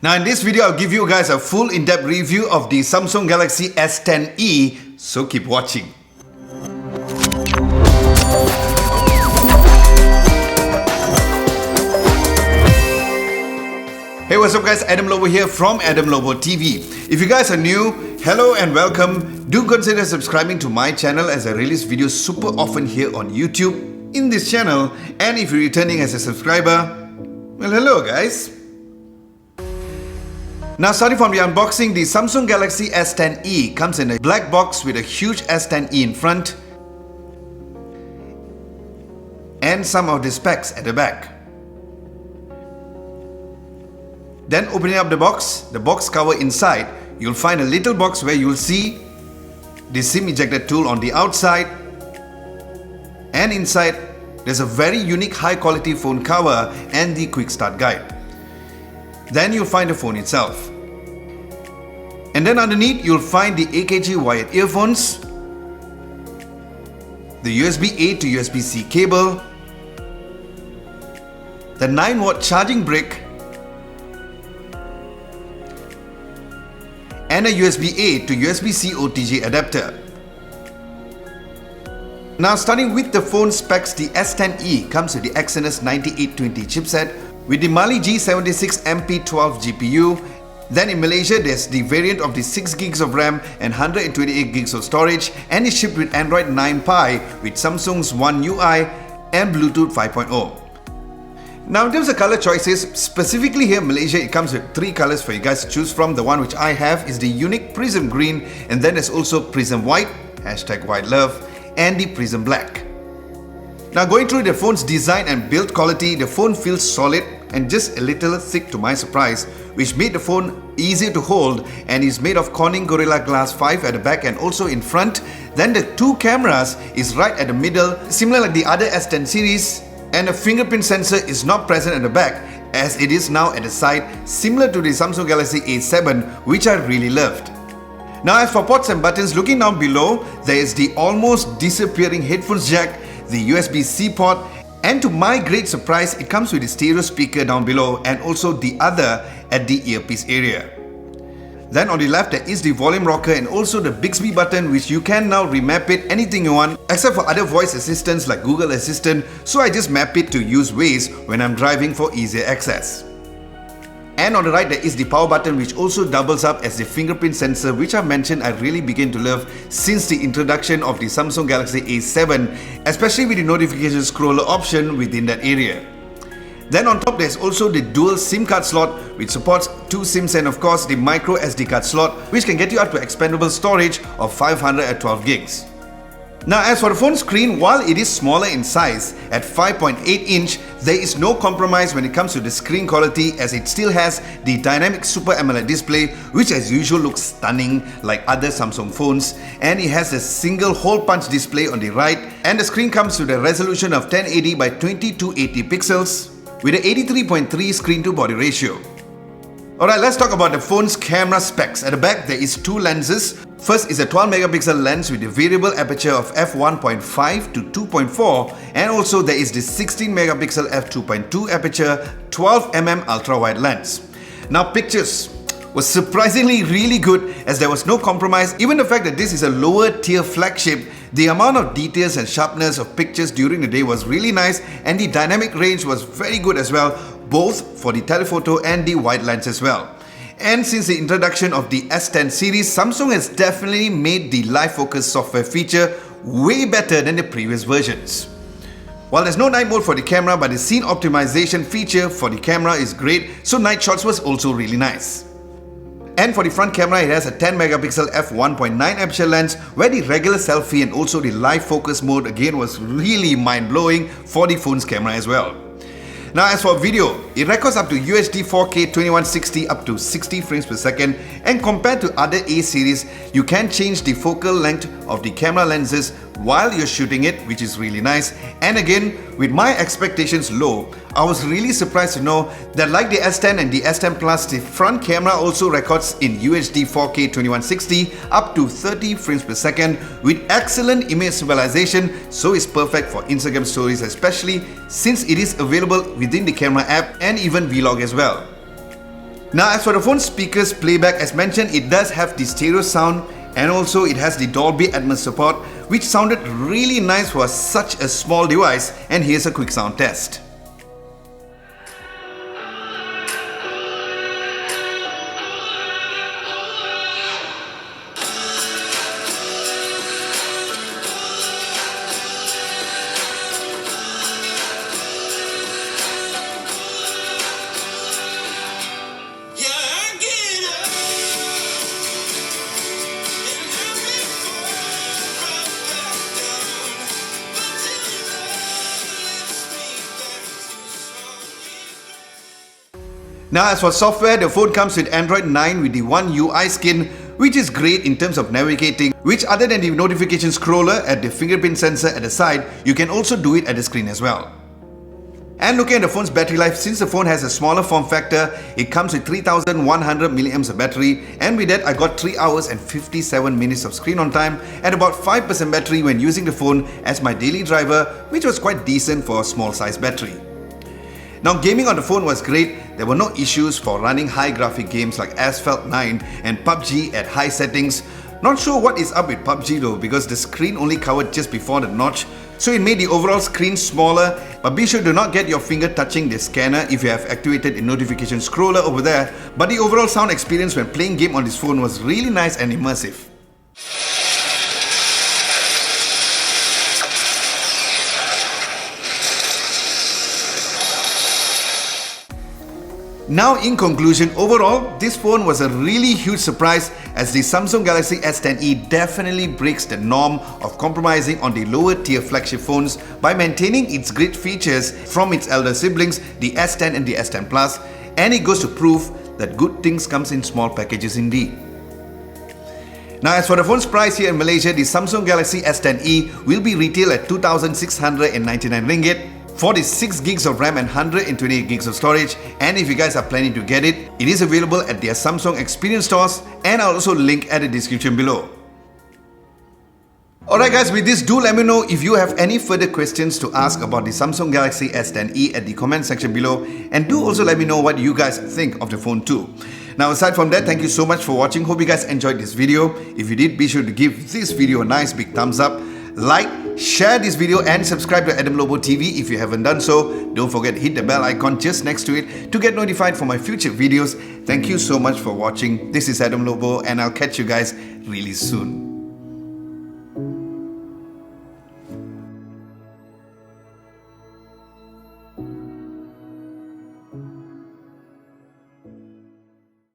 Now in this video, I'll give you guys a full in-depth review of the Samsung Galaxy S10e, so keep watching. Hey, what's up guys, Adam Lobo here from Adam Lobo TV. If you guys are new, hello and welcome. Do consider subscribing to my channel as I release videos super often here on YouTube in this channel. And if you're returning as a subscriber, well, hello guys. Now starting from the unboxing, the Samsung Galaxy S10e comes in a black box with a huge S10e in front and some of the specs at the back. Then opening up the box cover inside, you'll find a little box where you'll see the SIM ejector tool on the outside, and inside there's a very unique high quality phone cover and the quick start guide. Then you'll find the phone itself. And then underneath you'll find the AKG wired earphones, the USB-A to USB-C cable, the 9-watt charging brick, and a USB-A to USB-C OTG adapter. Now starting with the phone specs, the S10e comes with the Exynos 9820 chipset with the Mali G76 MP12 GPU. Then in Malaysia, there's the variant of the 6 gigs of RAM and 128 gigs of storage, and is shipped with Android 9 Pie with Samsung's One UI and Bluetooth 5.0. Now in terms of color choices, specifically here in Malaysia, it comes with 3 colors for you guys to choose from. The one which I have is the unique Prism Green, and then there's also Prism White, #WhiteLove, and the Prism Black. Now going through the phone's design and build quality, the phone feels solid and just a little thick to my surprise, which made the phone easier to hold, and is made of Corning Gorilla Glass 5 at the back and also in front. Then the 2 cameras is right at the middle, similar like the other S10 series, and a fingerprint sensor is not present at the back as it is now at the side, similar to the Samsung Galaxy A7, which I really loved. Now as for ports and buttons, looking down below, there is the almost disappearing headphones jack, the USB-C port, and to my great surprise, it comes with a stereo speaker down below and also the other at the earpiece area. Then on the left, there is the volume rocker and also the Bixby button, which you can now remap it anything you want, except for other voice assistants like Google Assistant, so I just map it to use Waze when I'm driving for easier access. And on the right, there is the power button, which also doubles up as the fingerprint sensor, which I mentioned I really began to love since the introduction of the Samsung Galaxy A7, especially with the notification scroller option within that area. Then on top, there's also the dual SIM card slot, which supports 2 SIMs, and of course the micro SD card slot, which can get you up to expandable storage of 512 gigs. Now as for the phone screen, while it is smaller in size at 5.8 inch, there is no compromise when it comes to the screen quality, as it still has the dynamic Super AMOLED display, which as usual looks stunning like other Samsung phones, and it has a single hole punch display on the right, and the screen comes with a resolution of 1080 by 2280 pixels with an 83.3 screen to body ratio. Alright, let's talk about the phone's camera specs. At the back, there is 2 lenses. First is a 12 megapixel lens with a variable aperture of f1.5 to 2.4, and also there is the 16 megapixel f2.2 aperture 12mm ultra wide lens. Now pictures was surprisingly really good, as there was no compromise. Even the fact that this is a lower tier flagship, the amount of details and sharpness of pictures during the day was really nice, and the dynamic range was very good as well, both for the telephoto and the wide lens as well. And since the introduction of the S10 series, Samsung has definitely made the live focus software feature way better than the previous versions. While there's no night mode for the camera, but the scene optimization feature for the camera is great, so night shots was also really nice. And for the front camera, it has a 10 megapixel f1.9 aperture lens, where the regular selfie and also the live focus mode again was really mind-blowing for the phone's camera as well. Now as for video, it records up to UHD 4K 2160 up to 60 frames per second, and compared to other A series, you can change the focal length of the camera lenses while you're shooting it, which is really nice. And again, with my expectations low, I was really surprised to know that like the S10 and the S10 Plus, the front camera also records in UHD 4K 2160 up to 30 frames per second with excellent image stabilization, so it's perfect for Instagram stories, especially since it is available within the camera app and even vlog as well. Now as for the phone's speakers playback, as mentioned, it does have the stereo sound and also it has the Dolby Atmos support, which sounded really nice for such a small device. And here's a quick sound test. Now as for software, the phone comes with Android 9 with the One UI skin, which is great in terms of navigating, which other than the notification scroller at the fingerprint sensor at the side, you can also do it at the screen as well. And looking at the phone's battery life, since the phone has a smaller form factor, it comes with 3100 mAh of battery, and with that I got 3 hours and 57 minutes of screen on time at about 5% battery when using the phone as my daily driver, which was quite decent for a small size battery. Now gaming on the phone was great. There were no issues for running high graphic games like Asphalt 9 and PUBG at high settings. Not sure what is up with PUBG though, because the screen only covered just before the notch, so it made the overall screen smaller. But be sure to not get your finger touching the scanner if you have activated the notification scroller over there. But the overall sound experience when playing game on this phone was really nice and immersive. Now in conclusion, overall, this phone was a really huge surprise as the Samsung Galaxy S10e definitely breaks the norm of compromising on the lower tier flagship phones by maintaining its great features from its elder siblings, the S10 and the S10 Plus, and it goes to prove that good things comes in small packages indeed. Now as for the phone's price here in Malaysia, the Samsung Galaxy S10e will be retailed at 2,699 ringgit. For the 6 gigs of RAM and 128 gigs of storage. And if you guys are planning to get it, it is available at their Samsung Experience stores, and I'll also link at the description below. Alright guys, with this, do let me know if you have any further questions to ask about the Samsung Galaxy S10e at the comment section below, and do also let me know what you guys think of the phone too. Now aside from that, thank you so much for watching. Hope you guys enjoyed this video. If you did, be sure to give this video a nice big thumbs up, like, share this video and subscribe to Adam Lobo TV if you haven't done so. Don't forget to hit the bell icon just next to it to get notified for my future videos. Thank you so much for watching. This is Adam Lobo and I'll catch you guys really soon.